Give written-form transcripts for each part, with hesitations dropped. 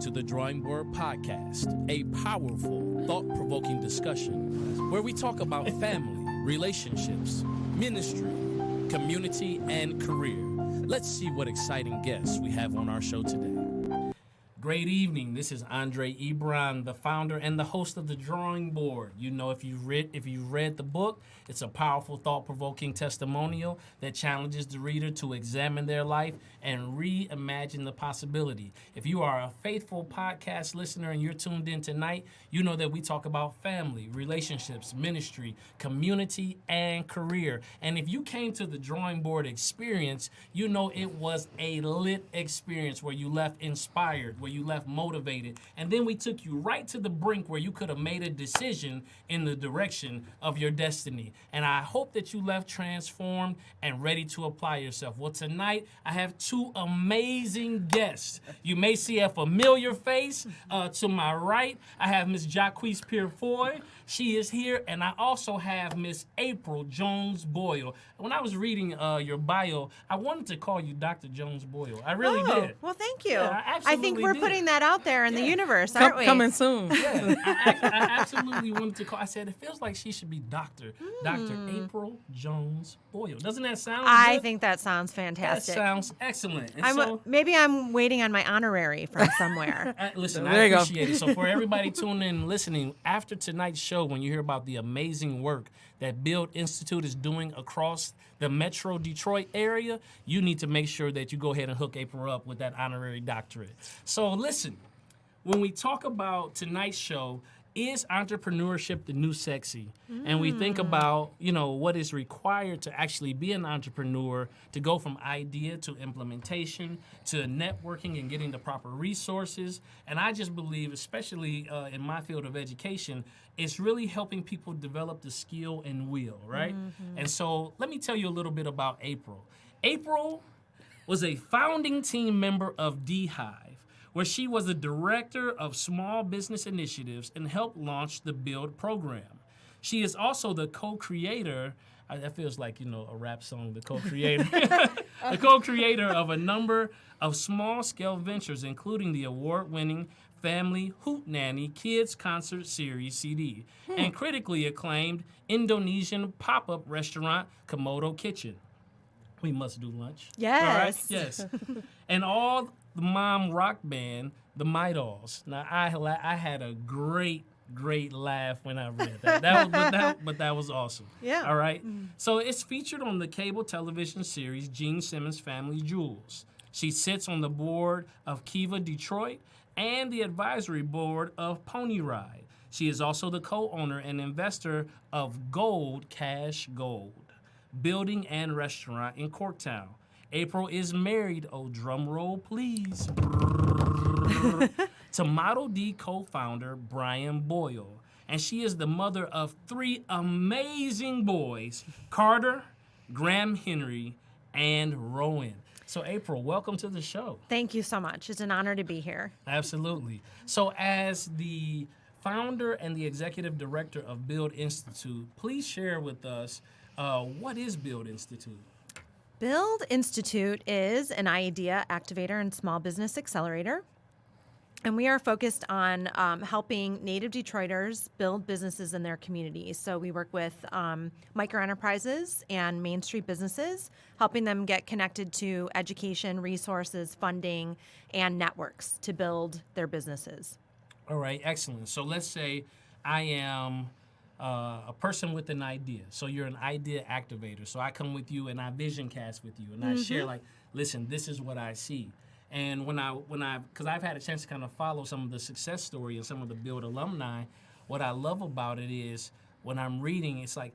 to the Drawing Board Podcast, a powerful, thought-provoking discussion where we talk about family, relationships, ministry, community, and career. Let's see what exciting guests we have on our show today. Great evening. This is Andre Ebron, the founder and the host of the Drawing Board. You know, if you've read the book, it's a powerful, thought-provoking testimonial that challenges the reader to examine their life and reimagine the possibility. If you are a faithful podcast listener and you're tuned in tonight, you know that we talk about family, relationships, ministry, community, and career. And if you came to the Drawing Board experience, you know it was a lit experience where you left inspired, where you left motivated, and then we took you right to the brink where you could have made a decision in the direction of your destiny. And I hope that you left transformed and ready to apply yourself. Well, tonight I have two amazing guests. You may see a familiar face to my right. I have Miss Jacquees Purefoy. She is here, and I also have Miss April Jones-Boyle. When I was reading your bio, I wanted to call you Dr. Jones-Boyle. I really did. Well, thank you. Yeah, I think we're putting that out there in the universe, aren't we? Coming soon. Yeah, I absolutely wanted to call. I said, it feels like she should be Dr. April Jones-Boyle. Doesn't that sound I good? think that sounds fantastic. That sounds excellent. And maybe I'm waiting on my honorary from somewhere. Listen, There I you go. appreciate it. So for everybody tuning in and listening, after tonight's show, when you hear about the amazing work that Build Institute is doing across the Metro Detroit area, you need to make sure that you go ahead and hook April up with that honorary doctorate. So listen, when we talk about tonight's show, is entrepreneurship the new sexy? And we think about, what is required to actually be an entrepreneur, to go from idea to implementation to networking and getting the proper resources. And I just believe, especially in my field of education, it's really helping people develop the skill and will, right? And so let me tell you a little bit about April. April was a founding team member of D-Hive, where she was the director of small business initiatives and helped launch the Build program. She is also the co-creator, that feels like, a rap song, the co-creator, the co-creator of a number of small-scale ventures, including the award-winning Family Hootenanny Kids Concert Series CD, and critically acclaimed Indonesian pop-up restaurant Komodo Kitchen. We must do lunch. Yes. All right? Yes. And all the mom rock band, the Midals. Now, I had a great laugh when I read that. But that was awesome. Yeah. All right? So it's featured on the cable television series Gene Simmons' Family Jewels. She sits on the board of Kiva Detroit and the advisory board of Pony Ride. She is also the co-owner and investor of Gold Cash Gold building and restaurant in Corktown. April is married, drum roll please, to Model D co-founder Brian Boyle. And she is the mother of 3 amazing boys, Carter, Graham Henry, and Rowan. So April, welcome to the show. Thank you so much. It's an honor to be here. Absolutely. So as the founder and the executive director of Build Institute, please share with us what is Build Institute? Build Institute is an idea activator and small business accelerator. And we are focused on helping native Detroiters build businesses in their communities. So we work with micro enterprises and Main Street businesses, helping them get connected to education, resources, funding, and networks to build their businesses. All right, excellent. So let's say I am a person with an idea. So you're an idea activator. So I come with you and I vision cast with you and I share listen, this is what I see. And because I've had a chance to kind of follow some of the success story and some of the Build alumni, what I love about it is when I'm reading, it's like,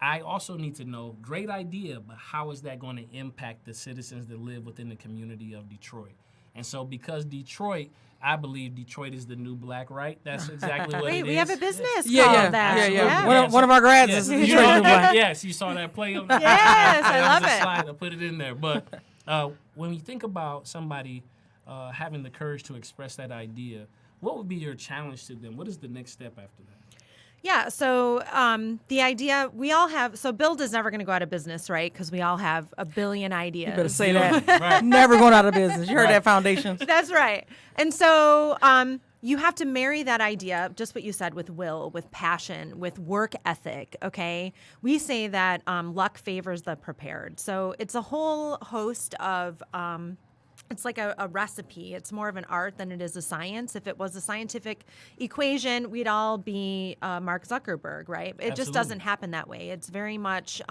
I also need to know, great idea, but how is that going to impact the citizens that live within the community of Detroit? And so because Detroit, I believe Detroit is the new black, right? That's exactly what it is. We have a business Yeah. that. One of our grads is Detroit new black. Yes, you saw that play. Yes, I love it. Slide, I put it in there. But when you think about somebody having the courage to express that idea, what would be your challenge to them? What is the next step after that? Yeah. So the idea we all have. So Build is never going to go out of business, right? Because we all have a billion ideas. You better say that. Right. Never going out of business. You heard Right. that, Foundation. That's right. And so you have to marry that idea, just what you said, with will, with passion, with work ethic, okay? We say that luck favors the prepared. So it's a whole host of, it's like a recipe. It's more of an art than it is a science. If it was a scientific equation, we'd all be Mark Zuckerberg, right? It just doesn't happen that way. It's very much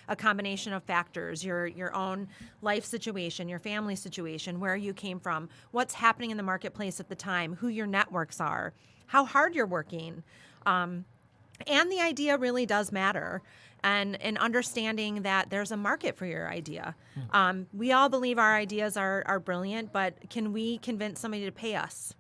a combination of factors, your own life situation, your family situation, where you came from, what's happening in the marketplace at the time, who your networks are, how hard you're working. And the idea really does matter. And understanding that there's a market for your idea. We all believe our ideas are brilliant, but can we convince somebody to pay us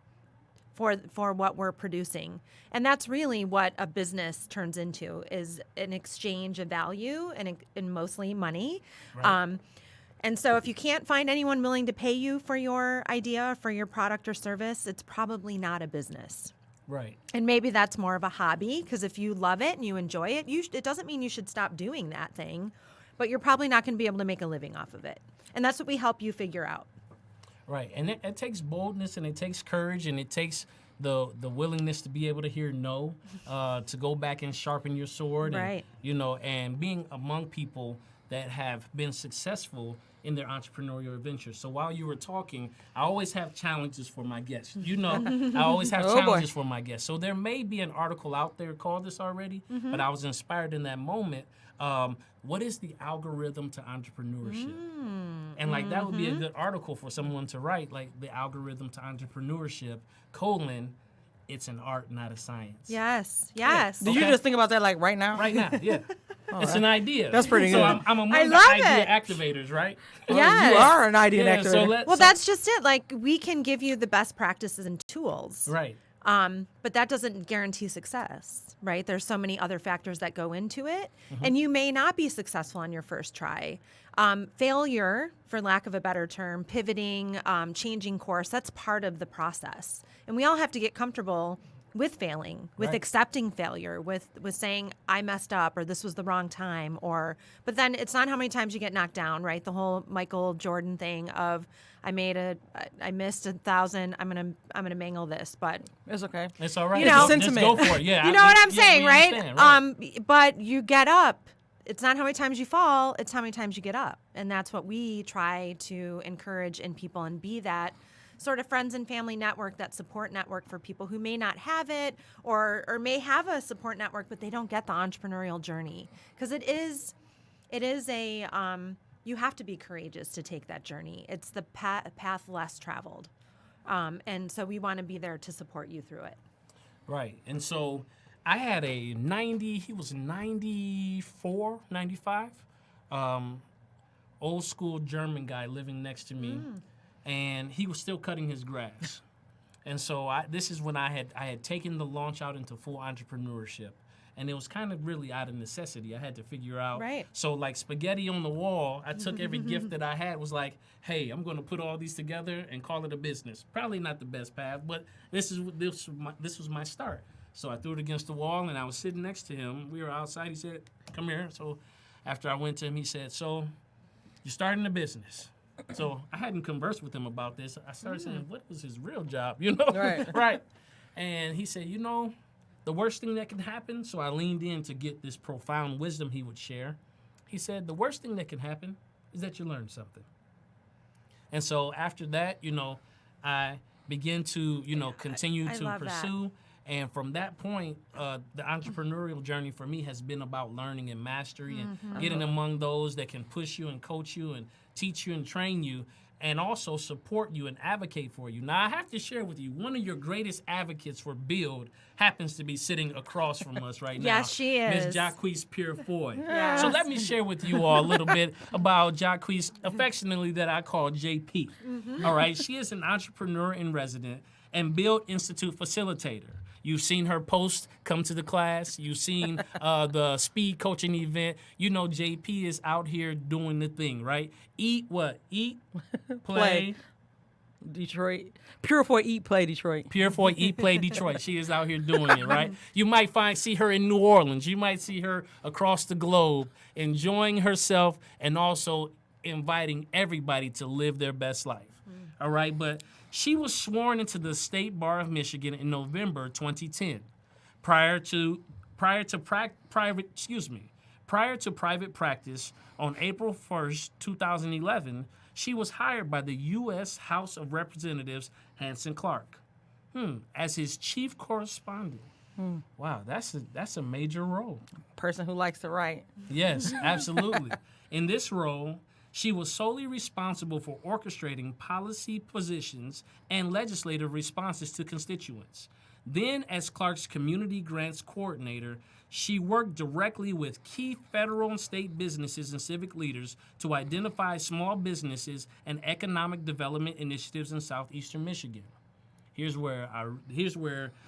for what we're producing? And that's really what a business turns into, is an exchange of value and mostly money. Right. And so if you can't find anyone willing to pay you for your idea, for your product or service, it's probably not a business. Right. And maybe that's more of a hobby, because if you love it and you enjoy it, it doesn't mean you should stop doing that thing, but you're probably not going to be able to make a living off of it. And that's what we help you figure out. Right. And it takes boldness, and it takes courage, and it takes the willingness to be able to hear no, to go back and sharpen your sword. Right. And, and being among people that have been successful in their entrepreneurial ventures. So while you were talking, I always have challenges for my guests. I always have challenges for my guests. So there may be an article out there called this already, but I was inspired in that moment. What is the algorithm to entrepreneurship? And that would be a good article for someone to write, like the algorithm to entrepreneurship, it's an art, not a science. Yes. Did you just think about that right now? Right now, yeah. It's an idea. That's pretty so good. I'm among I the love idea it. activators, right? Yes. You are an idea activator. So That's just it. We can give you the best practices and tools. right. But that doesn't guarantee success, right? There's so many other factors that go into it, and you may not be successful on your first try. Failure, for lack of a better term, pivoting, changing course, that's part of the process. And we all have to get comfortable with failing, with Right. accepting failure, with saying, I messed up, or this was the wrong time, but then it's not how many times you get knocked down, right? The whole Michael Jordan thing of, I missed 1,000, I'm gonna mangle this, but It's okay. It's all right. You know- Just go for it. Yeah. you know what I'm yeah, saying, we right? understand, But you get up. It's not how many times you fall, it's how many times you get up. And that's what we try to encourage in people, and be that sort of friends and family network, that support network for people who may not have it, or may have a support network, but they don't get the entrepreneurial journey. Because it is a, you have to be courageous to take that journey. It's the path less traveled. And so we want to be there to support you through it. Right. And so I had he was 94, 95, old school German guy living next to me. And he was still cutting his grass. And so this is when I had taken the launch out into full entrepreneurship. And it was kind of really out of necessity. I had to figure out. Right. So like spaghetti on the wall, I took every gift that I had, was like, hey, I'm going to put all these together and call it a business. Probably not the best path, but this was my start. So I threw it against the wall, and I was sitting next to him. We were outside. He said, come here. So after I went to him, he said, so you're starting a business. So I hadn't conversed with him about this. I started saying, what was his real job, Right. Right. And he said, the worst thing that can happen, so I leaned in to get this profound wisdom he would share. He said, the worst thing that can happen is that you learn something. And so after that, I began to, continue I to love pursue. that. And from that point, the entrepreneurial journey for me has been about learning and mastery, and getting among those that can push you and coach you and teach you and train you, and also support you and advocate for you. Now, I have to share with you, one of your greatest advocates for Build happens to be sitting across from us right now. Yes, she is. Ms. Jacquees Purefoy. Yes. So let me share with you all a little bit about Jacquees, affectionately that I call JP. All right, she is an entrepreneur in resident and Build Institute facilitator. You've seen her post, come to the class. You've seen the speed coaching event. JP is out here doing the thing, right? Eat what? Eat, play, Detroit. Pure for Eat Play Detroit. Pure for Eat Play Detroit. She is out here doing it, right? You might see her in New Orleans. You might see her across the globe enjoying herself and also inviting everybody to live their best life. All right, but she was sworn into the State Bar of Michigan in November 2010. Prior to private practice on April 1st, 2011, she was hired by the U.S. House of Representatives Hanson Clark as his chief correspondent. Wow, that's a major role. Person who likes to write. Yes, absolutely. In this role, she was solely responsible for orchestrating policy positions and legislative responses to constituents. Then, as Clark's community grants coordinator, she worked directly with key federal and state businesses and civic leaders to identify small businesses and economic development initiatives in southeastern Michigan. Here's where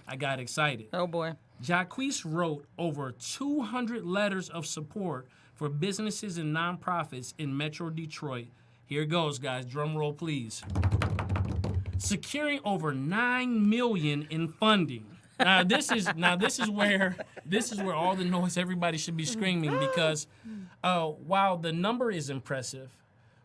I got excited. Oh boy. Jacquees wrote over 200 letters of support for businesses and nonprofits in Metro Detroit. Here it goes, guys. Drum roll, please. Securing over $9 million in funding. Now this is where all the noise, everybody should be screaming, because while the number is impressive,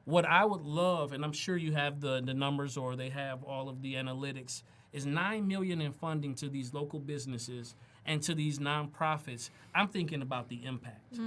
what I would love, and I'm sure you have the numbers or they have all of the analytics, is $9 million in funding to these local businesses and to these nonprofits. I'm thinking about the impact.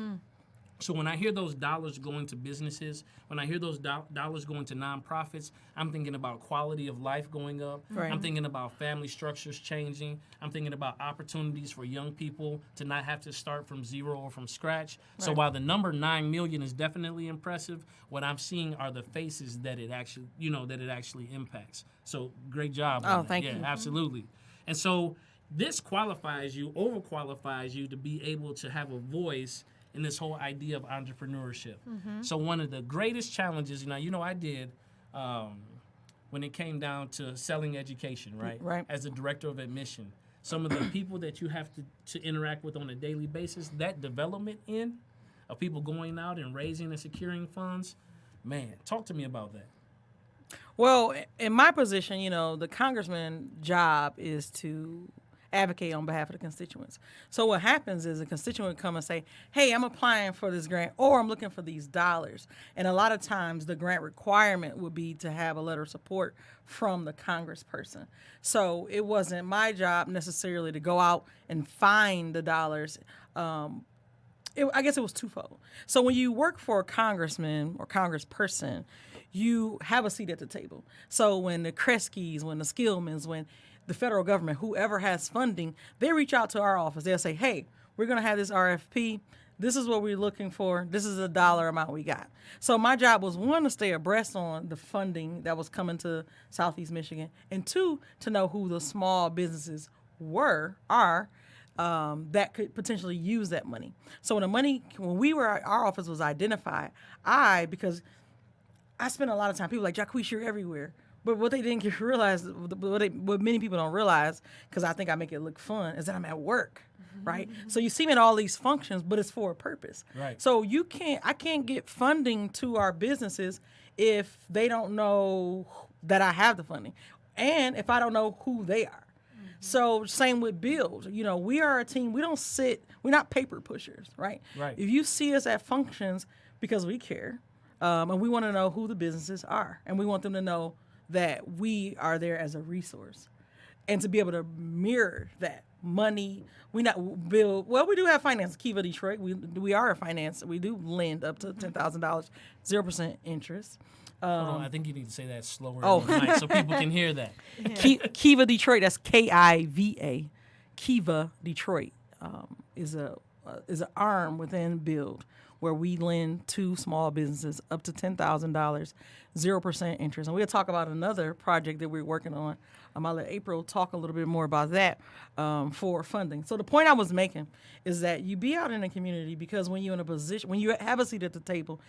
So when I hear those dollars going to businesses, when I hear those dollars going to nonprofits, I'm thinking about quality of life going up. Right. I'm thinking about family structures changing. I'm thinking about opportunities for young people to not have to start from zero or from scratch. Right. So while the number 9 million is definitely impressive, what I'm seeing are the faces that it actually, impacts. So great job. Oh, thank you. Yeah, absolutely. And so this overqualifies you to be able to have a voice in this whole idea of entrepreneurship. So one of the greatest challenges, I did when it came down to selling education, right? Right. As a director of admission, some of the people that you have to interact with on a daily basis, that development of people going out and raising and securing funds, man, talk to me about that. Well, in my position, the congressman's job is to advocate on behalf of the constituents. So what happens is a constituent would come and say, hey, I'm applying for this grant, or I'm looking for these dollars. And a lot of times the grant requirement would be to have a letter of support from the congressperson. So it wasn't my job necessarily to go out and find the dollars. I guess it was twofold. So when you work for a congressman or congressperson, you have a seat at the table. So when the Kreskys, when the Skillmans, when the federal government, whoever has funding, they reach out to our office. They'll say, hey, we're going to have this RFP. This is what we're looking for. This is the dollar amount we got. So my job was, one, to stay abreast on the funding that was coming to Southeast Michigan, and two, to know who the small businesses are that could potentially use that money. So when our office was identified, because I spent a lot of time, people like, Jacquees, you're everywhere. But what they didn't realize, what many people don't realize, because I think I make it look fun, is that I'm at work, right? So you see me in all these functions, but it's for a purpose. Right. So I can't get funding to our businesses if they don't know that I have the funding, and if I don't know who they are. So same with Build. We are a team. We're not paper pushers, right? Right. If you see us at functions, because we care, and we want to know who the businesses are, and we want them to know that we are there as a resource, and to be able to mirror that money. We do have finance. Kiva Detroit, we are a finance. We do lend up to $10,000, 0% interest. Hold on, I think you need to say that slower so people can hear that. Kiva Detroit, that's Kiva. Kiva Detroit is an arm within Build, where we lend to small businesses up to $10,000, 0% interest. And we'll talk about another project that we're working on. I'll let April talk a little bit more about that for funding. So the point I was making is that you be out in the community, because when you're in a position, when you have a seat at the table,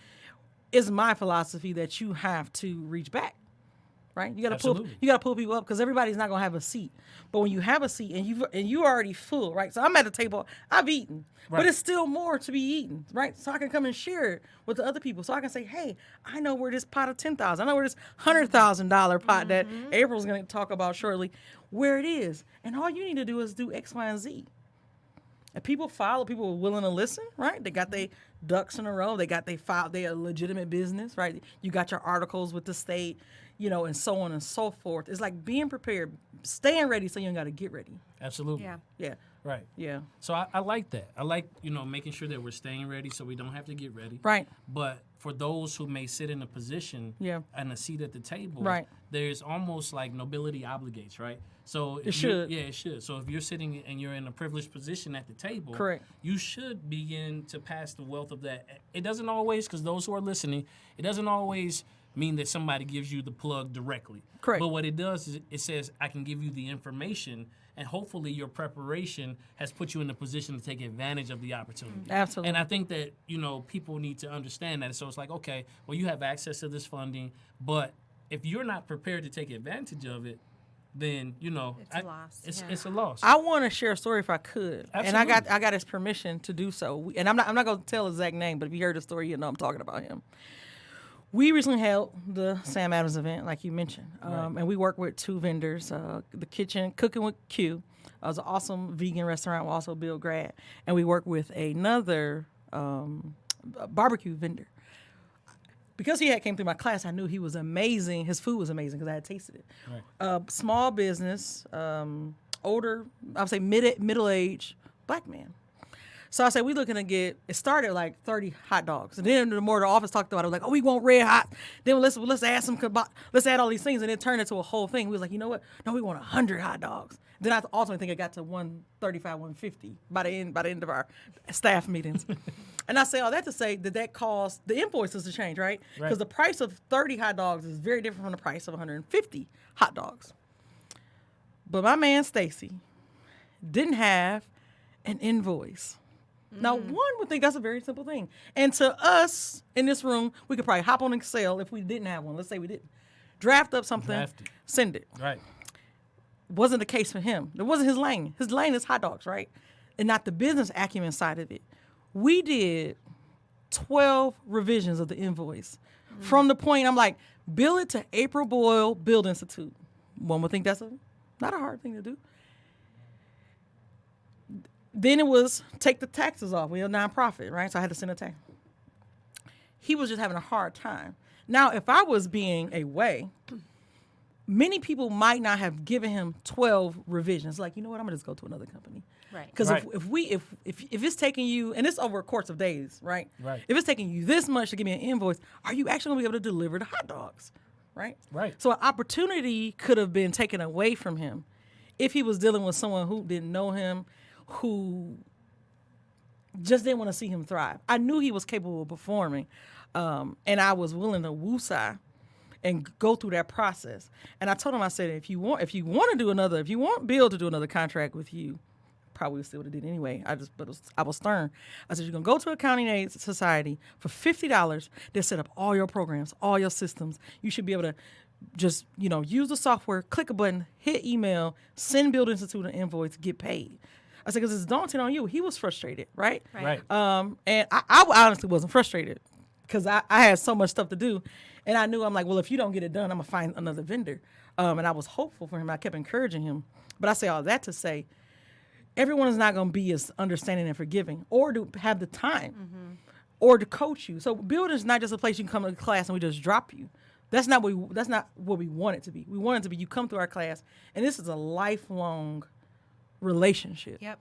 it's my philosophy that you have to reach back, right? You got to Absolutely. pull people up because everybody's not gonna have a seat. But when you have a seat and you already full, right? So I'm at the table, I've eaten, Right. but it's still more to be eaten, right? So I can come and share it with the other people. So I can say, hey, I know where this pot of $10,000, I know where this $100,000 pot that April's gonna talk about shortly, where it is, and all you need to do is do X, Y, and Z. And people follow, people are willing to listen, right? They got their ducks in a row. They got their legitimate business, right? You got your articles with the state, and so on and so forth. It's like being prepared, staying ready so you ain't got to get ready. Absolutely. Yeah. Yeah. Right. Yeah. So I like that. I like, making sure that we're staying ready so we don't have to get ready. Right. But for those who may sit in a position and a seat at the table, Right. there's almost like nobility obligates, right? So It should. Yeah, it should. So if you're sitting and you're in a privileged position at the table, Correct. you should begin to pass the wealth of that. It doesn't always, because those who are listening, it doesn't always mean that somebody gives you the plug directly. Correct. But what it does is it says, I can give you the information, and hopefully your preparation has put you in a position to take advantage of the opportunity. Absolutely. And I think that, people need to understand that. So it's like, okay, well, you have access to this funding, but if you're not prepared to take advantage of it, then, It's a loss. It's a loss. I want to share a story if I could, and Absolutely. I got his permission to do so. And I'm not going to tell his exact name, but if you heard the story, you know I'm talking about him. We recently held the Sam Adams event, like you mentioned, and we worked with 2 vendors. The Kitchen Cooking with Q, it was an awesome vegan restaurant. We also Bill Grad, and we worked with another barbecue vendor. Because he had came through my class, I knew he was amazing. His food was amazing because I had tasted it. Right. Small business, older, I would say middle-aged black man. So I said, we looking to get, it started like 30 hot dogs. And then the more the office talked about it, like, oh, we want red hot. Then let's add let's add all these things. And it turned into a whole thing. We was like, you know what? No, we want 100 hot dogs. Then I ultimately think it got to 135, 150 by the end of our staff meetings. And I say all that to say that caused the invoices to change, right? Because the price of 30 hot dogs is very different from the price of 150 hot dogs. But my man, Stacy, didn't have an invoice. Now, one would think that's a very simple thing. And to us in this room, we could probably hop on Excel if we didn't have one. Let's say we didn't. Draft up something, send it. Right. Wasn't the case for him. It wasn't his lane. His lane is hot dogs, right? And not the business acumen side of it. We did 12 revisions of the invoice. From the point, I'm like, bill it to April Boyle Build Institute. One would think that's not a hard thing to do. Then it was take the taxes off. We're a nonprofit, right? So I had to send a tax. He was just having a hard time. Now, if I was being away, many people might not have given him 12 revisions. Like, you know what? I'm gonna just go to another company. Right. Because if it's taking you, and it's over a course of days, right? Right. If it's taking you this much to give me an invoice, are you actually gonna be able to deliver the hot dogs, right? Right. So an opportunity could have been taken away from him if he was dealing with someone who didn't know him, who just didn't want to see him thrive. I knew he was capable of performing, and I was willing to woosah and go through that process. And I told him, I said, if you want Bill to do another contract with you, probably still would have did anyway. I was stern. I said, you're gonna go to Accounting Aid Society for $50. They'll set up all your programs, all your systems. You should be able to just use the software, click a button, hit email, send Build Institute an invoice, get paid. I said, because it's daunting on you. He was frustrated, right? Right. And I honestly wasn't frustrated because I had so much stuff to do. And I knew, I'm like, well, if you don't get it done, I'm going to find another vendor. And I was hopeful for him. I kept encouraging him. But I say all that to say, everyone is not going to be as understanding and forgiving or to have the time or to coach you. So Build is not just a place you can come to class and we just drop you. That's not what we want it to be. We want it to be you come through our class, and this is a lifelong relationship. Yep.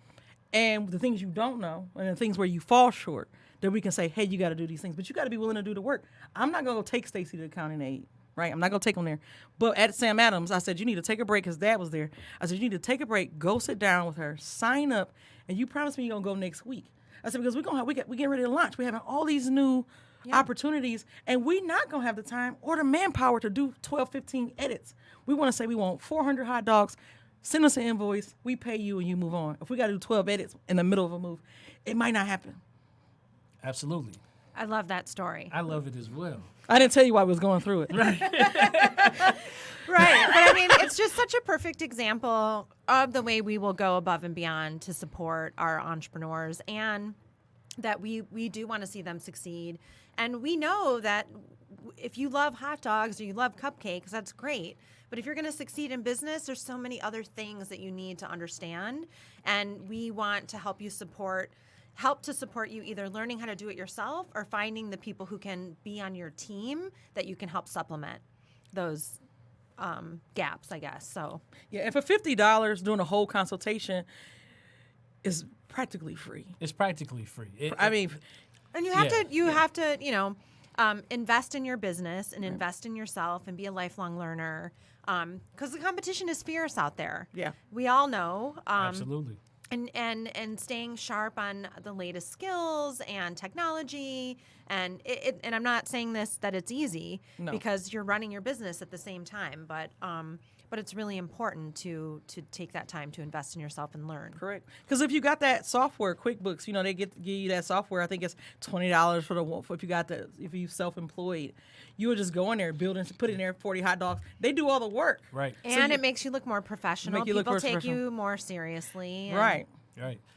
And the things you don't know and the things where you fall short, that we can say, hey, you got to do these things, but you got to be willing to do the work. I'm not going to take Stacy to Accounting Aid, right? I'm not going to take him there. But at Sam Adams, I said, you need to take a break. His dad was there. I said, you need to take a break, go sit down with her, sign up, and you promise me you're going to go next week. I said, because we getting ready to launch. We're having all these new opportunities, and we're not going to have the time or the manpower to do 12, 15 edits. We want to say we want 400 hot dogs. Send us an invoice. We pay you, and you move on. If we got to do 12 edits in the middle of a move, it might not happen. Absolutely. I love that story. I love it as well. I didn't tell you why I was going through it. Right. Right. But I mean, it's just such a perfect example of the way we will go above and beyond to support our entrepreneurs, and that we do want to see them succeed. And we know that if you love hot dogs or you love cupcakes, that's great. But if you're going to succeed in business, there's so many other things that you need to understand. And we want to help to support you either learning how to do it yourself or finding the people who can be on your team that you can help supplement those gaps, I guess. So Yeah, and for $50 doing a whole consultation is practically free. It's practically free. And you have to invest in your business and invest in yourself and be a lifelong learner, because the competition is fierce out there. Yeah, we all know. Absolutely. And staying sharp on the latest skills and technology, and and I'm not saying that it's easy, because you're running your business at the same time, but it's really important to take that time to invest in yourself and learn. Correct. Because if you got that software, QuickBooks, they give you that software. I think it's $20 if you self-employed. You would just go in there, put in there 40 hot dogs. They do all the work. Right. And it makes you look more professional. People take you more seriously. Right.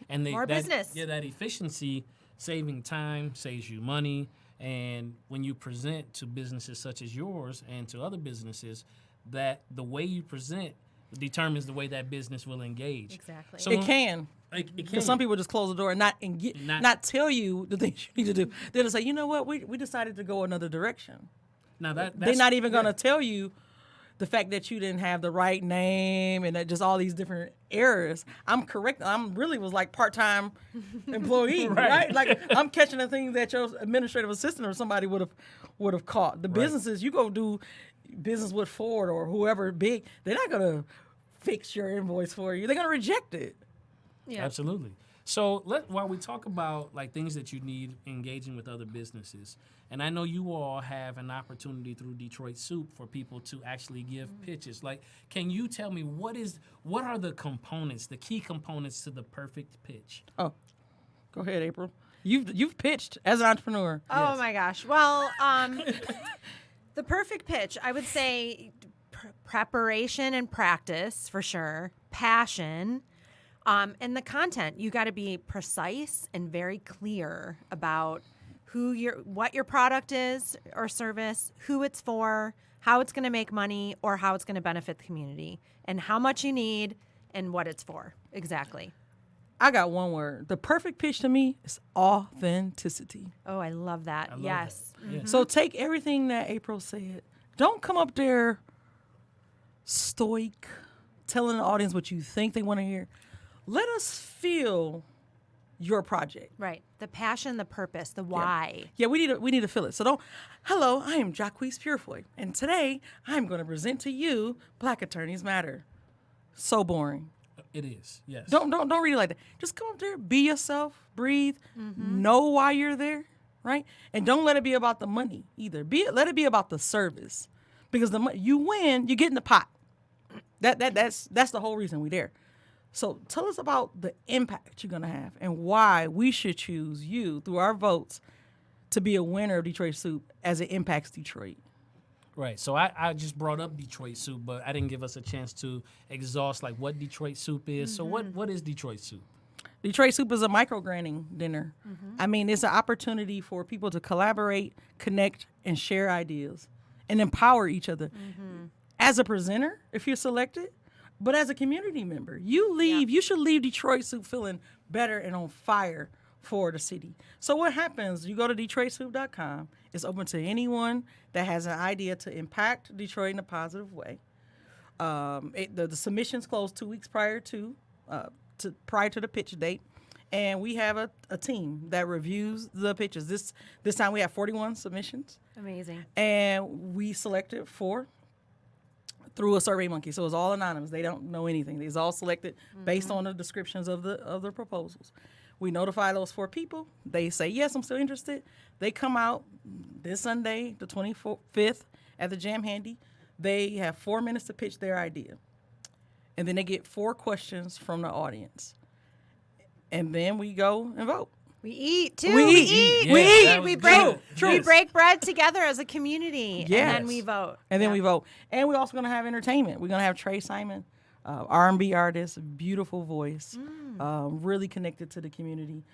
And more business. Yeah, that efficiency, saving time, saves you money. And when you present to businesses such as yours and to other businesses, that the way you present determines the way that business will engage. Exactly. So It can. Because some people just close the door and not tell you the things you need to do. They'll say, you know what, we decided to go another direction. Now they're not even going to tell you the fact that you didn't have the right name and that just all these different errors. I'm correct. I'm really was like part-time employee, right? Like I'm catching the things that your administrative assistant or somebody would have caught. The businesses, you go do business with Ford or whoever big, they're not going to fix your invoice for you. They're going to reject it. Yeah. Absolutely. So while we talk about like things that you need engaging with other businesses, and I know you all have an opportunity through Detroit Soup for people to actually give pitches. Like, can you tell me what are the components, the key components to the perfect pitch? Oh, go ahead, April. You've pitched as an entrepreneur. Oh my gosh. Well, the perfect pitch, I would say preparation and practice for sure, passion. And the content, you got to be precise and very clear about what your product is or service, who it's for, how it's going to make money, or how it's going to benefit the community, and how much you need and what it's for. Exactly. I got one word. The perfect pitch to me is authenticity. Oh, I love that. Yes. That. Yeah. So take everything that April said. Don't come up there stoic, telling the audience what you think they want to hear. Let us feel your project. Right. The passion, the purpose, the why. Yeah, we need to feel it. So hello, I am Jacques Purefoy, and today I'm going to present to you Black Attorneys Matter. So boring. It is. Yes. Don't read it like that. Just come up there, be yourself, breathe, know why you're there, right? And don't let it be about the money either. Let it be about the service, because you win, you get in the pot. That's the whole reason we're there. So tell us about the impact you're going to have and why we should choose you through our votes to be a winner of Detroit Soup as it impacts Detroit. Right. So I just brought up Detroit Soup, but I didn't give us a chance to exhaust like what Detroit Soup is. So what is Detroit Soup? Detroit Soup is a micro-granting dinner. I mean, it's an opportunity for people to collaborate, connect, and share ideas and empower each other. As a presenter, if you're selected, but as a community member, you should leave Detroit Soup feeling better and on fire for the city. So what happens, you go to DetroitSoup.com. It's open to anyone that has an idea to impact Detroit in a positive way. The submissions close 2 weeks prior to the pitch date. And we have a team that reviews the pitches. This time we have 41 submissions. Amazing. And we selected 4 through a Survey Monkey. So it's all anonymous. They don't know anything. It's all selected based on the descriptions of the proposals. We notify those 4 people. They say, yes, I'm still interested. They come out this Sunday, the 25th, at the Jam Handy. They have 4 minutes to pitch their idea. And then they get 4 questions from the audience. And then we go and vote. We eat too. We eat. Yeah, We eat. that was We good. break. True. We Yes. break bread together as a community, Yes. and then we vote. And then Yeah. we vote. And we're also going to have entertainment. We're going to have Trey Simon, R&B artist, beautiful voice, really connected to the community,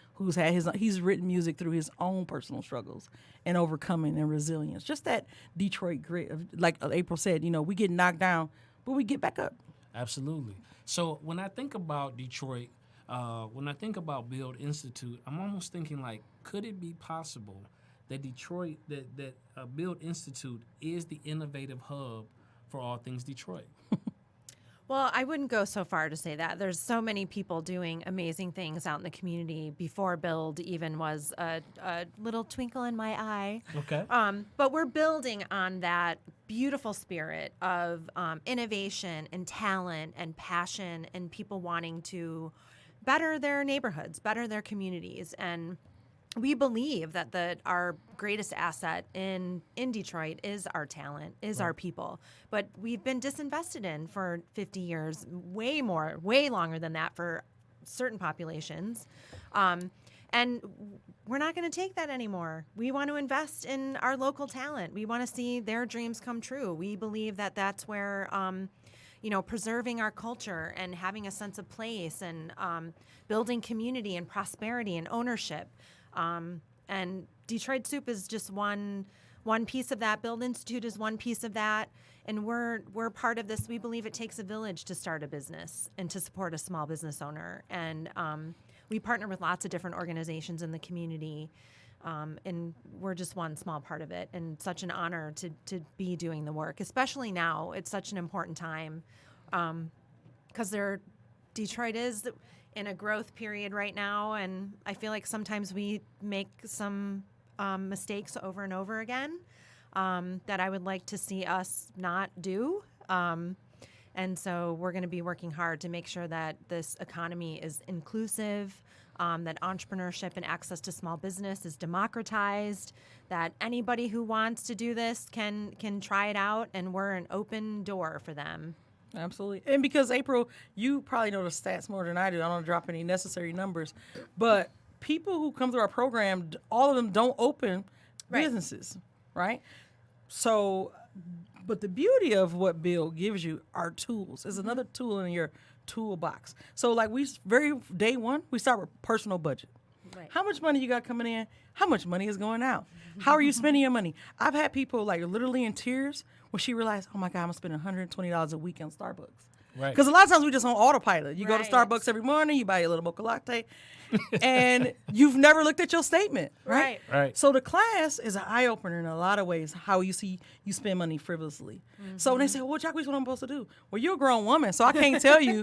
he's written music through his own personal struggles and overcoming and resilience. Just that Detroit grit, like April said, we get knocked down, but we get back up. Absolutely. So when I think about Detroit, when I think about Build Institute, I'm almost thinking like, could it be possible that Detroit, that Build Institute is the innovative hub for all things Detroit? Well, I wouldn't go so far to say that. There's so many people doing amazing things out in the community before Build even was a little twinkle in my eye. Okay. But we're building on that beautiful spirit of innovation and talent and passion and people wanting to better their neighborhoods, better their communities. And we believe that our greatest asset in Detroit is our talent, is our people. But we've been disinvested in for 50 years, way longer than that for certain populations. And we're not going to take that anymore. We want to invest in our local talent. We want to see their dreams come true. We believe that that's where, preserving our culture and having a sense of place and building community and prosperity and ownership. And Detroit Soup is just one piece of that. Build Institute is one piece of that. And we're part of this. We believe it takes a village to start a business and to support a small business owner. And we partner with lots of different organizations in the community. And we're just one small part of it. And such an honor to be doing the work, especially now. It's such an important time because Detroit is in a growth period right now, and I feel like sometimes we make some mistakes over and over again that I would like to see us not do. And so we're going to be working hard to make sure that this economy is inclusive, that entrepreneurship and access to small business is democratized, that anybody who wants to do this can try it out, and we're an open door for them. Absolutely. And because, April, you probably know the stats more than I do. I don't want to drop any necessary numbers. But people who come through our program, all of them don't open businesses, right? So, but the beauty of what Build gives you are tools. It's another tool in your toolbox. So, like day one, we start with personal budget. Right. How much money you got coming in? How much money is going out? How are you spending your money? I've had people like literally in tears when she realized, oh my God, I'm spending $120 a week on Starbucks. Right. Because a lot of times we just on autopilot. You go to Right. Starbucks every morning, you buy a little mocha latte, and you've never looked at your statement, right? Right. So the class is an eye opener in a lot of ways. How you see you spend money frivolously. So when they say, "Well, Jacqueline, what I'm supposed to do?" Well, you're a grown woman, so I can't tell you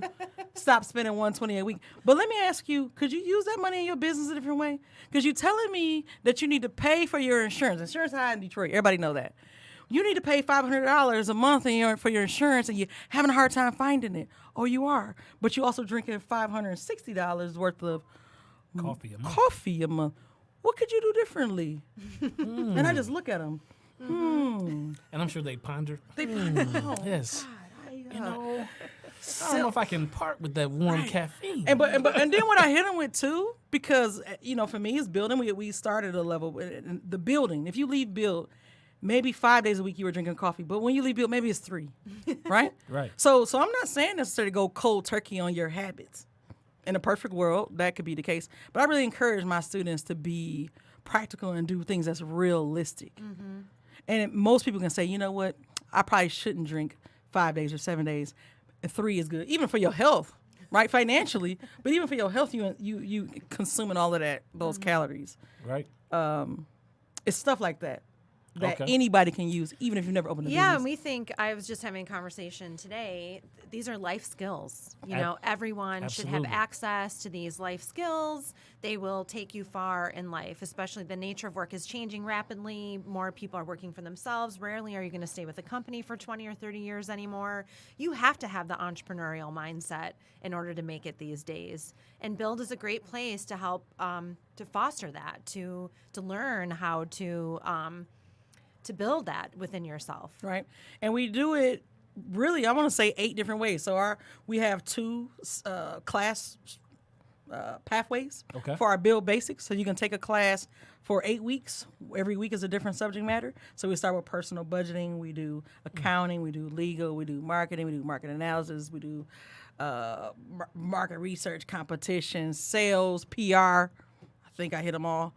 stop spending $120 a week. But let me ask you, could you use that money in your business a different way? Because you're telling me that you need to pay for your insurance. Insurance high in Detroit. Everybody know that. You need to pay $500 a month for your insurance, and you're having a hard time finding it. Oh, you are. But you also drinking $560 worth of coffee a month. What could you do differently? And I just look at them. And I'm sure they ponder. Yes. I don't know if I can part with that warm caffeine. And then what I hit them with too, because for me it's building. We started a level the building. If you leave Build, maybe 5 days a week you were drinking coffee, but when you leave Build, maybe it's 3, right? Right. So I'm not saying necessarily go cold turkey on your habits. In a perfect world, that could be the case. But I really encourage my students to be practical and do things that's realistic. Mm-hmm. And most people can say, you know what, I probably shouldn't drink 5 days or 7 days. And 3 is good, even for your health, right? Financially, but even for your health, you consuming all of those calories. Right. It's stuff like that anybody can use, even if you've never opened a business. Yeah, and we think, I was just having a conversation today, these are life skills. Everyone should have Absolutely. access to these life skills. They will take you far in life, especially the nature of work is changing rapidly. More people are working for themselves. Rarely are you going to stay with a company for 20 or 30 years anymore. You have to have the entrepreneurial mindset in order to make it these days. And Build is a great place to help to foster that, to learn how to build that within yourself. Right. And we do it really, I want to say 8 different ways. So we have 2 class pathways Okay. for our Build Basics. So you can take a class for 8 weeks. Every week is a different subject matter. So we start with personal budgeting. We do accounting. We do legal. We do marketing. We do market analysis. We do market research, competition, sales, PR. I think I hit them all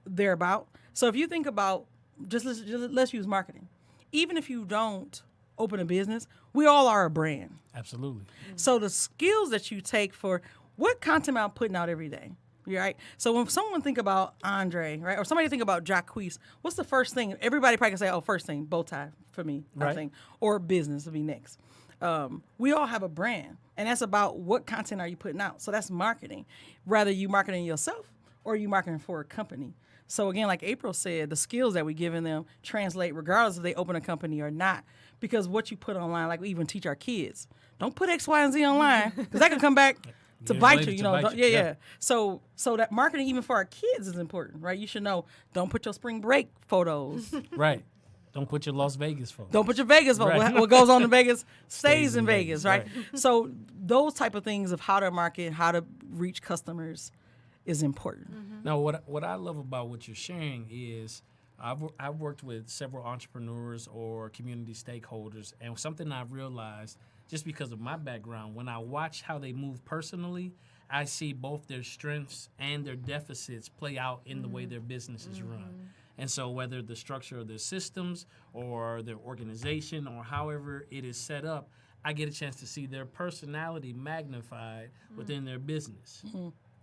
thereabout. So if you think about let's use marketing. Even if you don't open a business, we all are a brand. Absolutely. So the skills that you take for what content am I putting out every day, right? So when someone think about Andre, right, or somebody think about Jacquees, what's the first thing? Everybody probably can say, oh, first thing, bow tie for me, I Right. think, or business would be next. We all have a brand, and that's about what content are you putting out. So that's marketing. Rather you marketing yourself or you marketing for a company. So again, like April said, the skills that we're giving them translate regardless if they open a company or not. Because what you put online, like we even teach our kids, don't put X, Y, and Z online because that can come back to Years bite later you. You to know, bite you. yeah, Yeah. yeah. So that marketing even for our kids is important, right? You should know. Don't put your spring break photos. Right. Don't put your Las Vegas photos. Don't put your Vegas photos. Right. What goes on in Vegas stays in Vegas, Vegas, right? So those type of things of how to market, how to reach customers is important. Now, what I love about what you're sharing is I've worked with several entrepreneurs or community stakeholders, and something I've realized just because of my background, when I watch how they move personally, I see both their strengths and their deficits play out in the way their business is run. And so whether the structure of their systems or their organization or however it is set up, I get a chance to see their personality magnified within their business.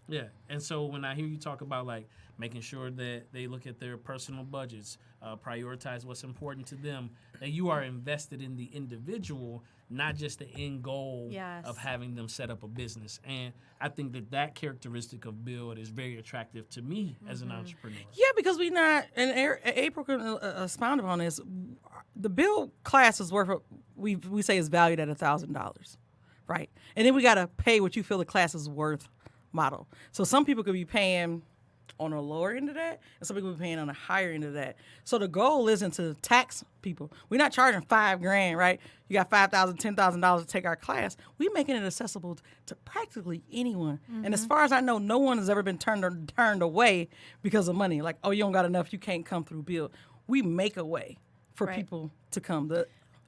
Yeah, and so when I hear you talk about like making sure that they look at their personal budgets, prioritize what's important to them, that you are invested in the individual, not just the end goal Yes. of having them set up a business. And I think that characteristic of Build is very attractive to me as an entrepreneur. Yeah, because we not, and April can expound upon this. The Build class is worth, we say is valued at $1,000, right? And then we got to pay what you feel the class is worth model. So some people could be paying on a lower end of that, and some people be paying on a higher end of that. So the goal isn't to tax people. We're not charging $5,000, right? You got $5,000, $10,000 to take our class. We're making it accessible to practically anyone. And as far as I know, no one has ever been turned away because of money. Like, oh, you don't got enough, you can't come through Build. We make a way for Right. people to come.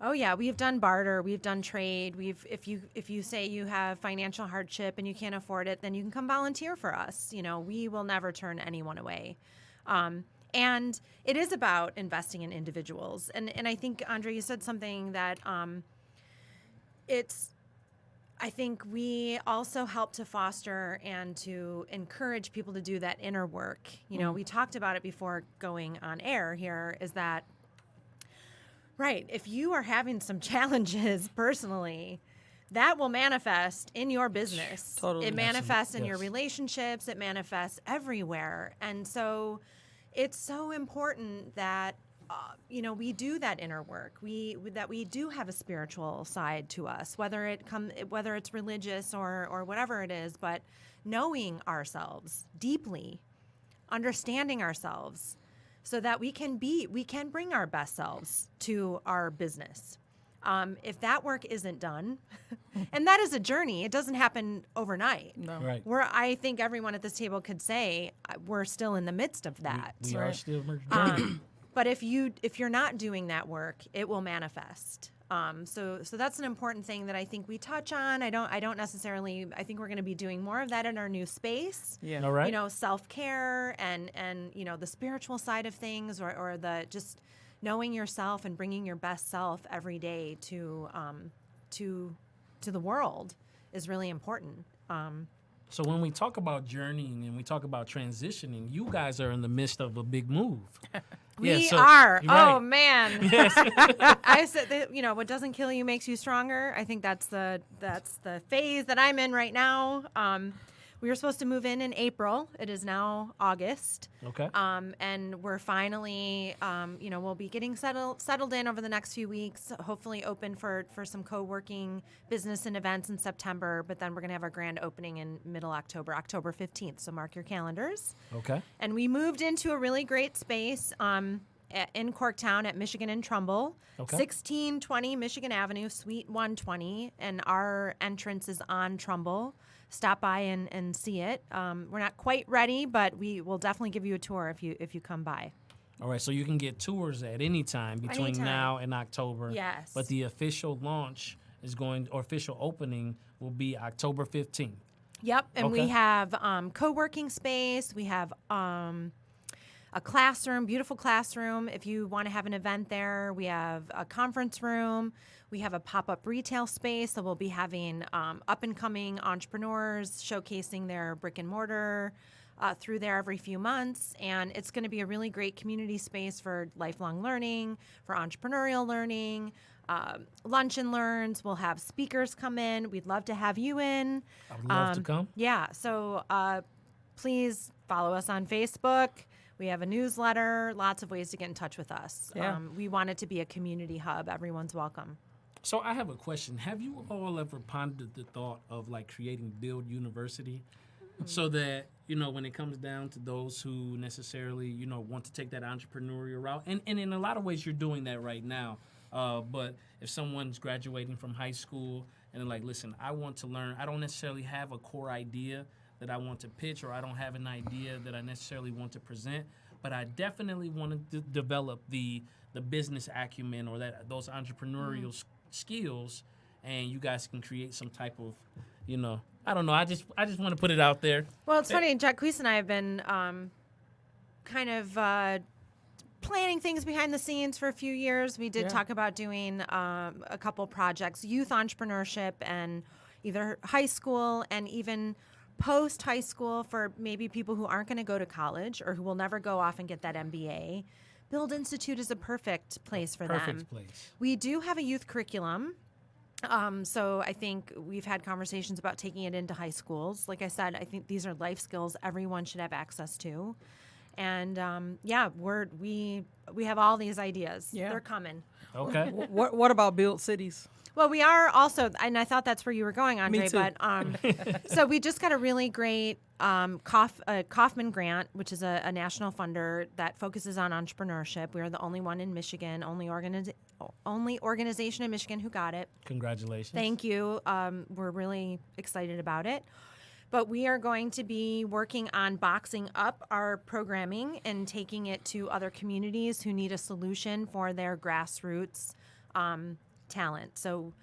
Oh yeah, we've done barter, we've done trade. If you say you have financial hardship and you can't afford it, then you can come volunteer for us. You know, we will never turn anyone away. And it is about investing in individuals. And I think, Andre, you said something that I think we also help to foster and to encourage people to do that inner work. You know, we talked about it before going on air here, is that right. If you are having some challenges personally, that will manifest in your business. Totally. It manifests in your Yes. relationships. It manifests everywhere. And so it's so important that, we do that inner work. That we do have a spiritual side to us, whether it's religious or whatever it is, but knowing ourselves deeply, understanding ourselves, so that we can bring our best selves to our business. If that work isn't done, and that is a journey, it doesn't happen overnight. No. Right. I think everyone at this table could say we're still in the midst of that. We are still But if you're not doing that work, it will manifest. So that's an important thing that I think we touch on. I think we're going to be doing more of that in our new space. Yeah. All right. Self-care and the spiritual side of things, or the just knowing yourself and bringing your best self every day to the world is really important. So when we talk about journeying and we talk about transitioning, you guys are in the midst of a big move. We are. Right. Oh man. Yes. I said that, what doesn't kill you makes you stronger. I think that's the phase that I'm in right now. We were supposed to move in April. It is now August. Okay. And we're finally, we'll be getting settled in over the next few weeks, hopefully open for some co-working business and events in September, but then we're going to have our grand opening in middle October, October 15th. So mark your calendars. Okay. And we moved into a really great space. in Corktown at Michigan and Trumbull, Okay. 1620 Michigan Avenue, Suite 120, and our entrance is on Trumbull. Stop by and see it. We're not quite ready, but we will definitely give you a tour if you come by. All right, so you can get tours at any time between Anytime. now and October. Yes. But the official launch official opening will be October 15th. Yep, and Okay. we have co-working space. We have a classroom, beautiful classroom. If you want to have an event there, we have a conference room. We have a pop-up retail space, so we'll be having up-and-coming entrepreneurs showcasing their brick and mortar through there every few months. And it's going to be a really great community space for lifelong learning, for entrepreneurial learning, lunch and learns. We'll have speakers come in. We'd love to have you in. I would love to come. Yeah, so please follow us on Facebook. We have a newsletter, lots of ways to get in touch with us. Yeah. We want it to be a community hub. Everyone's welcome. So I have a question. Have you all ever pondered the thought of like creating Build University so that, when it comes down to those who necessarily, want to take that entrepreneurial route? And in a lot of ways, you're doing that right now. But if someone's graduating from high school and they're like, listen, I want to learn. I don't necessarily have a core idea that I want to pitch, or I don't have an idea that I necessarily want to present, but I definitely want to develop the business acumen or those entrepreneurial skills, and you guys can create some type of, I don't know. I just want to put it out there. Well, it's funny. Jacquees and I have been kind of planning things behind the scenes for a few years. We did talk about doing a couple projects, youth entrepreneurship, and either high school and even post high school for maybe people who aren't going to go to college or who will never go off and get that MBA. Build Institute is a perfect place for them. Perfect place. We do have a youth curriculum. So I think we've had conversations about taking it into high schools. Like I said, I think these are life skills everyone should have access to. And we have all these ideas. Yeah. They're coming. Okay. What about Build Cities? Well, we are also, and I thought that's where you were going, Andre. Me too. But so we just got a really great Kaufman grant, which is a national funder that focuses on entrepreneurship. We are the only one in Michigan, only organization in Michigan who got it. Congratulations. Thank you. We're really excited about it. But we are going to be working on boxing up our programming and taking it to other communities who need a solution for their grassroots talent. So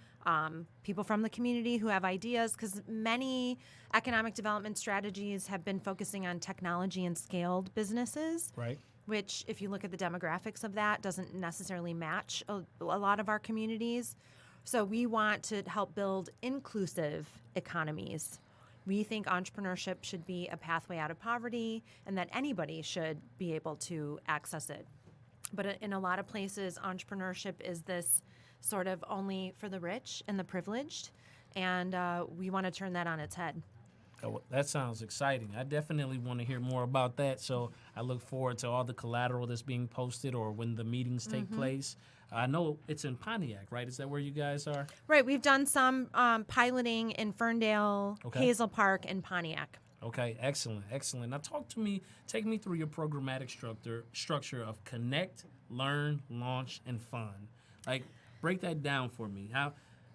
people from the community who have ideas, because many economic development strategies have been focusing on technology and scaled businesses. Right. Which, if you look at the demographics of that, doesn't necessarily match a lot of our communities. So we want to help build inclusive economies. We think entrepreneurship should be a pathway out of poverty and that anybody should be able to access it. But in a lot of places, entrepreneurship is this sort of only for the rich and the privileged, and we want to turn that on its head. Oh, that sounds exciting. I definitely want to hear more about that. So I look forward to all the collateral that's being posted or when the meetings take place. I know it's in Pontiac, right? Is that where you guys are? Right. We've done some piloting in Ferndale, Okay. Hazel Park, and Pontiac. Okay, excellent. Now take me through your programmatic structure of connect, learn, launch, and fund. Like, break that down for me.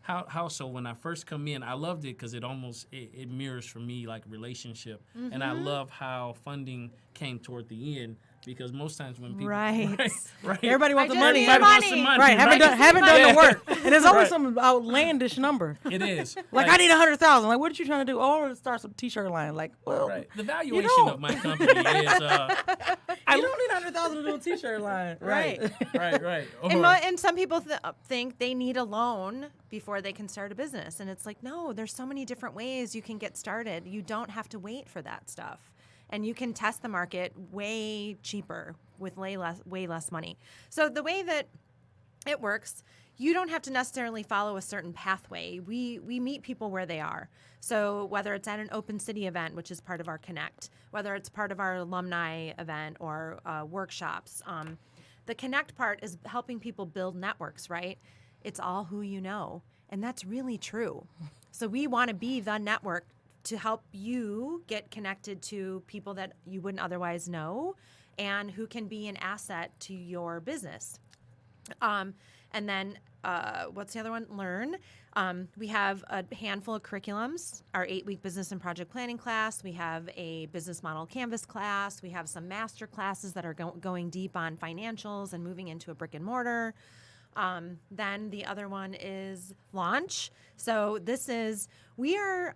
How so when I first come in, I loved it because it mirrors for me like relationship. And I love how funding came toward the end because most times when people Right. right. Everybody wants I the just money. need Everybody wants money. the money. Right, haven't done the work. And there's always some outlandish number. It is. Like, I need 100,000. Like, what are you trying to do? Oh, I want to start some t-shirt line. Like, well, Right. The valuation don't. of my company is you don't need 100,000 to do a t-shirt line. Right. right. And some people think they need a loan before they can start a business. And it's like, no, there's so many different ways you can get started. You don't have to wait for that stuff. And you can test the market way cheaper with way less money. So the way that it works, you don't have to necessarily follow a certain pathway. We meet people where they are. So whether it's at an Open City event, which is part of our Connect, whether it's part of our alumni event or workshops, the Connect part is helping people build networks, right? It's all who you know. And that's really true. So we want to be the network to help you get connected to people that you wouldn't otherwise know and who can be an asset to your business. And then what's the other one? Learn. We have a handful of curriculums, our 8-week business and project planning class. We have a business model canvas class. We have some master classes that are going deep on financials and moving into a brick and mortar. Then the other one is launch. So we are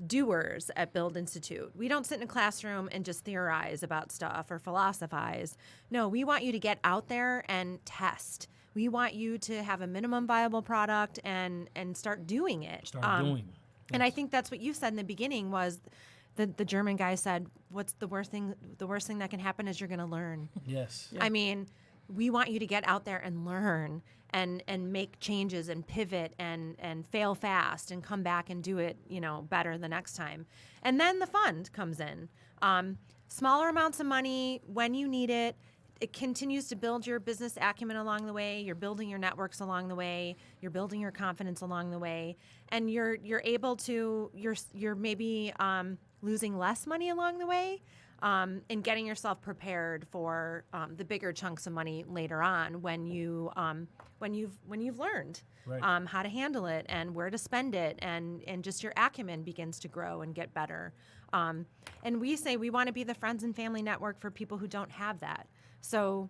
doers at Build Institute. We don't sit in a classroom and just theorize about stuff or philosophize. No, we want you to get out there and test. We want you to have a minimum viable product and start doing it. Start doing. And I think that's what you said in the beginning was the German guy said, what's the worst thing? The worst thing that can happen is you're going to learn. Yes. Yeah. I mean, we want you to get out there and learn and make changes and pivot and fail fast and come back and do it, better the next time. And then the fund comes in. Smaller amounts of money when you need it. It continues to build your business acumen along the way. You're building your networks along the way. You're building your confidence along the way, and you're able to you're maybe losing less money along the way, and getting yourself prepared for the bigger chunks of money later on when you've learned Right. how to handle it and where to spend it, and just your acumen begins to grow and get better. And we say we want to be the friends and family network for people who don't have that. So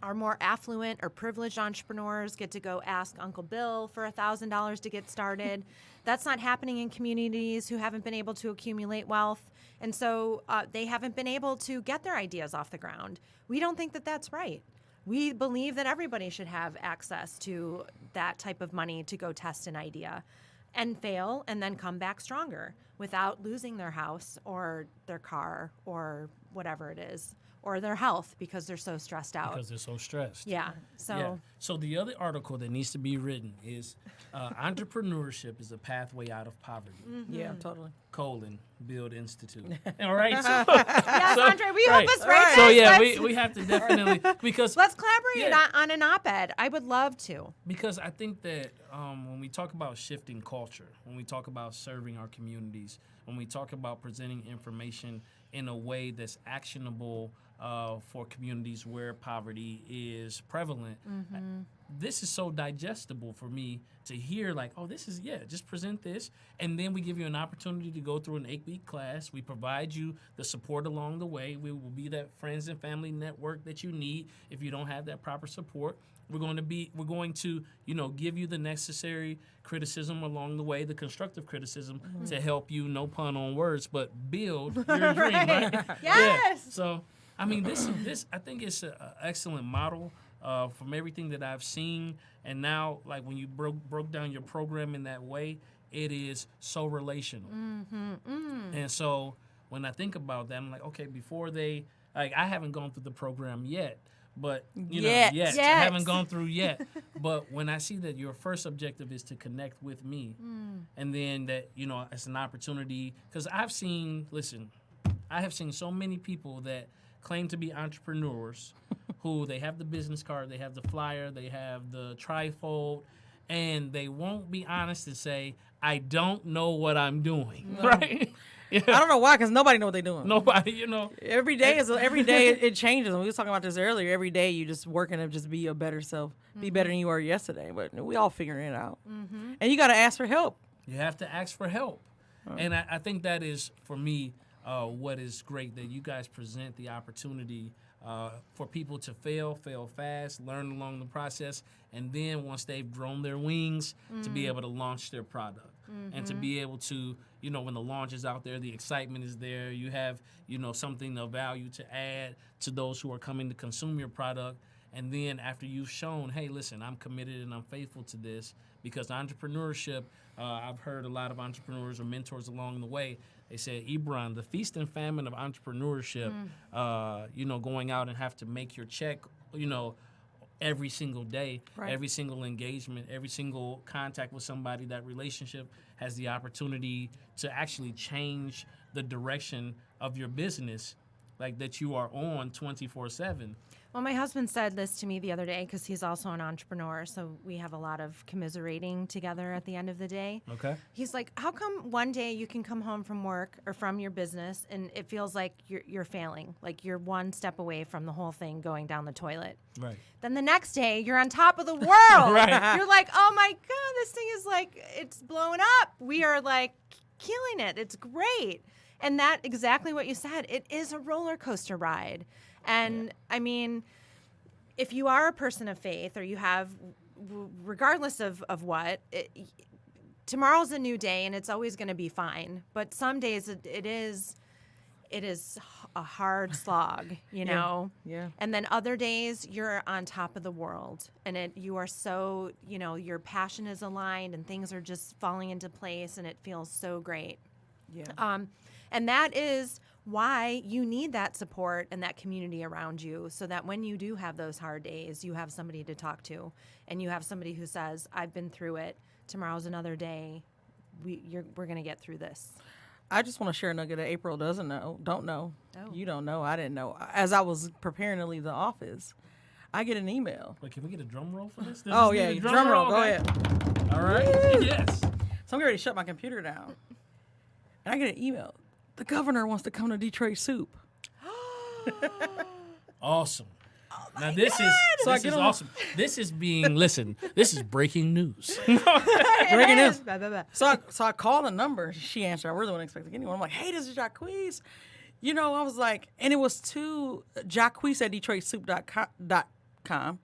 our more affluent or privileged entrepreneurs get to go ask Uncle Bill for $1,000 to get started. That's not happening in communities who haven't been able to accumulate wealth. And so they haven't been able to get their ideas off the ground. We don't think that that's right. We believe that everybody should have access to that type of money to go test an idea and fail and then come back stronger without losing their house or their car or whatever it is, or their health because they're so stressed out. Because they're so stressed. Yeah. So Yeah. So the other article that needs to be written is entrepreneurship is a pathway out of poverty. Mm-hmm. Yeah, totally. Build Institute. All right. So, yes, Andre, we hope it's right. So yeah, we have to definitely because let's collaborate on an op-ed. I would love to. Because I think that when we talk about shifting culture, when we talk about serving our communities, when we talk about presenting information in a way that's actionable for communities where poverty is prevalent, this is so digestible for me to hear like, oh, this is, just present this. And then we give you an opportunity to go through an 8-week class. We provide you the support along the way. We will be that friends and family network that you need if you don't have that proper support. We're going to, give you the necessary criticism along the way, the constructive criticism to help you, no pun on words, but build your dream, right? Yes. Yeah. So, I mean, this I think it's an excellent model from everything that I've seen. And now, like when you broke down your program in that way, it is so relational. And so when I think about that, I'm like, okay, I haven't gone through the program yet. But, I haven't gone through yet. But when I see that your first objective is to connect with me, and then that, it's an opportunity, because I have seen so many people that claim to be entrepreneurs who they have the business card, they have the flyer, they have the trifold, and they won't be honest and say, I don't know what I'm doing, right? Yeah. I don't know why, because nobody knows what they're doing. Nobody, Every day it changes. And we were talking about this earlier. Every day you just working to just be your better self, be better than you were yesterday. But we all figuring it out. And you got to ask for help. You have to ask for help. And I think that is, for me, what is great, that you guys present the opportunity for people to fail fast, learn along the process, and then once they've grown their wings, to be able to launch their product. And to be able to, when the launch is out there, the excitement is there, you have, something of value to add to those who are coming to consume your product. And then after you've shown, hey, listen, I'm committed and I'm faithful to this, because entrepreneurship, I've heard a lot of entrepreneurs or mentors along the way, they say, Ebron, the feast and famine of entrepreneurship, going out and have to make your check, every single day, every single engagement, every single contact with somebody, that relationship has the opportunity to actually change the direction of your business. like that you are on 24/7. Well, my husband said this to me the other day because he's also an entrepreneur, so we have a lot of commiserating together at the end of the day. Okay. He's like, how come one day you can come home from work or from your business and it feels like you're failing, like you're one step away from the whole thing going down the toilet. Right. Then the next day you're on top of the world. Right. You're like, oh my God, this thing is like, it's blowing up. We are like killing it. It's great. And that exactly what you said. It is a roller coaster ride. And I mean, if you are a person of faith or you have, regardless of what, tomorrow's a new day and it's always going to be fine. But some days it is a hard slog, you know? Yeah. And then other days you're on top of the world and you are so, you know, your passion is aligned and things are just falling into place and it feels so great. Yeah. And that is why you need that support and that community around you so that when you do have those hard days, you have somebody to talk to and you have somebody who says, I've been through it. Tomorrow's another day. We're going to get through this. I just want to share a nugget that April don't know. Oh. You don't know. I didn't know. As I was preparing to leave the office, I get an email. Wait, can we get a drum roll for this? Oh, yeah. Drum roll. Go Okay. ahead. All right. Yes. So I'm getting ready to shut my computer down. And I get an email. The governor wants to come to Detroit Soup. Awesome. Now this is awesome. This is this is breaking news. Breaking news. Blah, blah, blah. So I called the number. She answered. I really wasn't expecting anyone. I'm like, hey, this is Jacquees. You know, I was like, and it was to Jacquees at DetroitSoup.com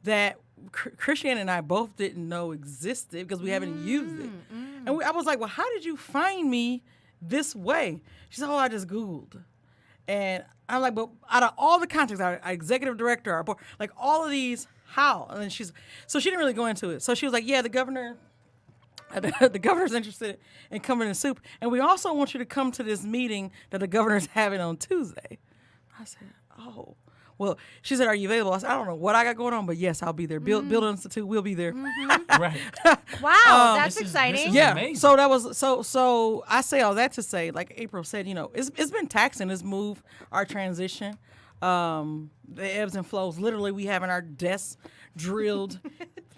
that Christiane and I both didn't know existed because we haven't used it. And I was like, well, how did you find me this way? She said, oh, I just Googled. And I'm like, but out of all the contacts, our executive director, our board, like all of these, how? And then so she didn't really go into it. So she was like, yeah, the governor's interested in coming to Soup. And we also want you to come to this meeting that the governor's having on Tuesday. I said, oh. Well, she said, are you available? I said, I don't know what I got going on, but yes, I'll be there. Build Institute, we'll be there. Right. Wow, that's this exciting. is Yeah. amazing. So that was so I say all that to say, like April said, you know, it's been taxing this move, our transition. The ebbs and flows. Literally, we having our desks drilled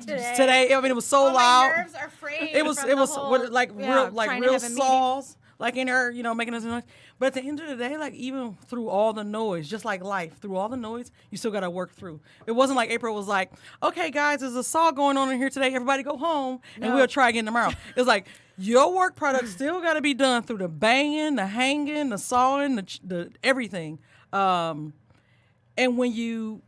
today. I mean, it was so Oh, loud. my nerves are frayed. It was from the whole- real trying to have a meeting. saws like in there, you know, making us noise. But at the end of the day, like even through all the noise, just like life, through all the noise, you still got to work through. It wasn't like April was like, okay, guys, there's a saw going on in here today. Everybody go home and we'll try again tomorrow. It's like your work product still got to be done through the banging, the hanging, the sawing, the everything. And when you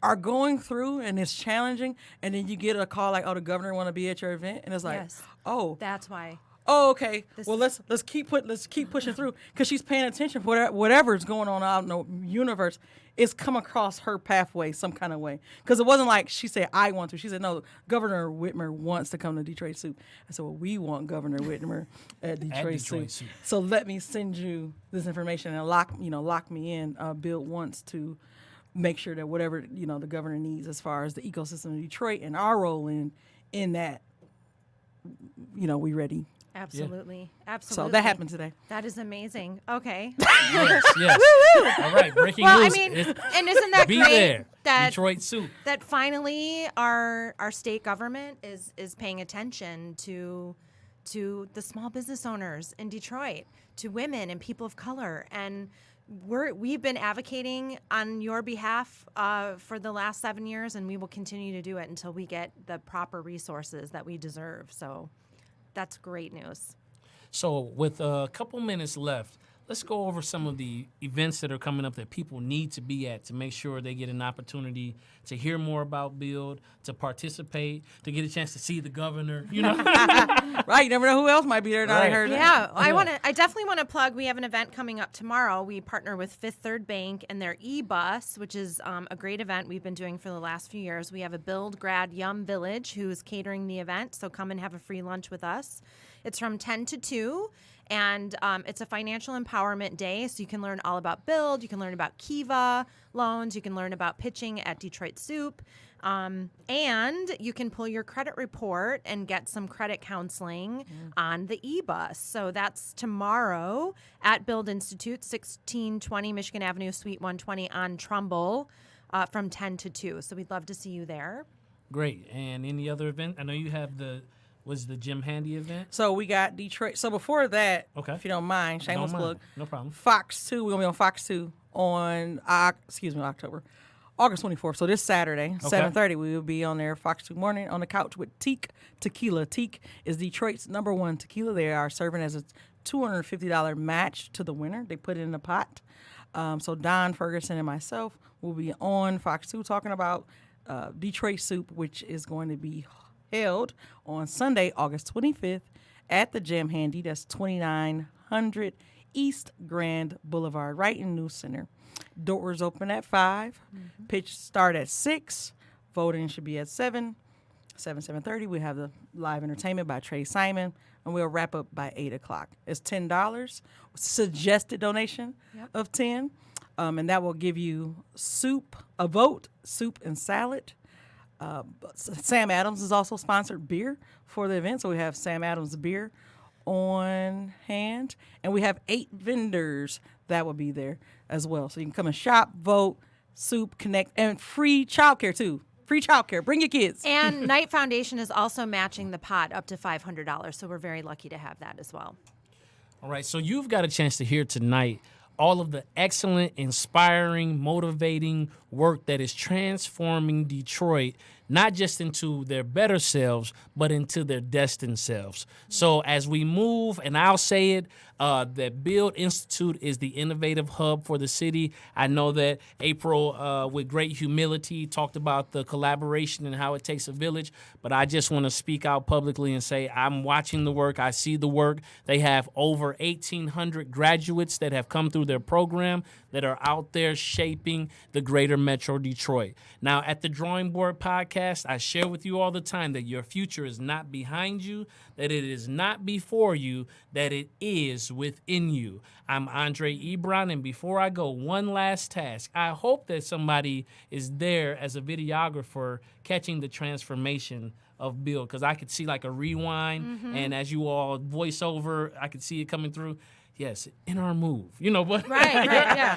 are going through and it's challenging, and then you get a call like, oh, the governor want to be at your event, and it's like, Yes. oh, That's why. oh, okay. Well, let's keep pushing through because she's paying attention for whatever's going on out in the universe. It's come across her pathway some kind of way because it wasn't like she said I want to. She said no. Governor Whitmer wants to come to Detroit Soup. I said, well, we want Governor Whitmer at Detroit Soup. So let me send you this information and lock me in. Bill wants to make sure that whatever the governor needs as far as the ecosystem of Detroit and our role in that, we ready. Absolutely. So Absolutely. that happened today. That is amazing. Okay. Yes. All right, breaking Well, news. I mean, and isn't that Be great there. that Detroit Soup. that finally our state government is paying attention to the small business owners in Detroit, to women and people of color, and we've been advocating on your behalf for the last 7 years, and we will continue to do it until we get the proper resources that we deserve. So that's great news. So with a couple minutes left, let's go over some of the events that are coming up that people need to be at to make sure they get an opportunity to hear more about Build, to participate, to get a chance to see the governor, Right, you never know who else might be there. Now I heard that. Yeah, I definitely want to plug. We have an event coming up tomorrow. We partner with Fifth Third Bank and their e-bus, which is a great event we've been doing for the last few years. We have a Build Grad Yum Village who's catering the event, so come and have a free lunch with us. It's from 10 to 2. And it's a financial empowerment day, so you can learn all about Build. You can learn about Kiva loans. You can learn about pitching at Detroit Soup. And you can pull your credit report and get some credit counseling on the e-bus. So that's tomorrow at Build Institute, 1620 Michigan Avenue, Suite 120 on Trumbull from 10 to 2. So we'd love to see you there. Great. And any other event? I know you have the Jim Handy event? So we got Detroit. So before that, Okay. if you don't mind, shameless plug. No problem. Fox 2, we're going to be on Fox 2 on, October. August 24th. So this Saturday, 7:30, we will be on there, Fox 2 morning, on the couch with Teak Tequila. Teak is Detroit's #1 tequila. They are serving as a $250 match to the winner. They put it in a pot. So Don Ferguson and myself will be on Fox 2 talking about Detroit Soup, which is going to be held on Sunday, August 25th at the Jam Handy. That's 2900 East Grand Boulevard, right in New Center. Doors open at 5. Pitch start at 6. Voting should be at 7:30. We have the live entertainment by Trey Simon, and we'll wrap up by 8 o'clock. It's $10. Suggested donation of $10, and that will give you soup and salad. Sam Adams is also sponsored beer for the event, so we have Sam Adams beer on hand, and we have 8 vendors that will be there as well. So you can come and shop, vote, soup, connect, and free childcare too. Free childcare. Bring your kids. And Knight Foundation is also matching the pot up to $500, so we're very lucky to have that as well. All right, so you've got a chance to hear tonight all of the excellent, inspiring, motivating work that is transforming Detroit, not just into their better selves, but into their destined selves. So as we move, and I'll say it, that Build Institute is the innovative hub for the city. I know that April, with great humility, talked about the collaboration and how it takes a village, but I just want to speak out publicly and say I'm watching the work. I see the work. They have over 1,800 graduates that have come through their program that are out there shaping the greater Metro Detroit. Now, at the Drawing Board Podcast, I share with you all the time that your future is not behind you, that it is not before you, that it is within you. I'm Andre Ebron, and before I go, one last task. I hope that somebody is there as a videographer catching the transformation of Build, because I could see like a rewind, and as you all voice over, I could see it coming through. Yes, in our move, but Right,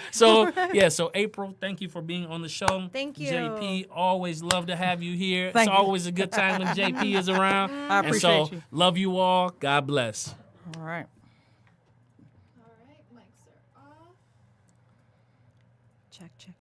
yeah. So April, thank you for being on the show. Thank you. JP, always love to have you here. Thank It's you. always a good time when JP is around. I appreciate and so, you. love you all. God bless. All right. Check.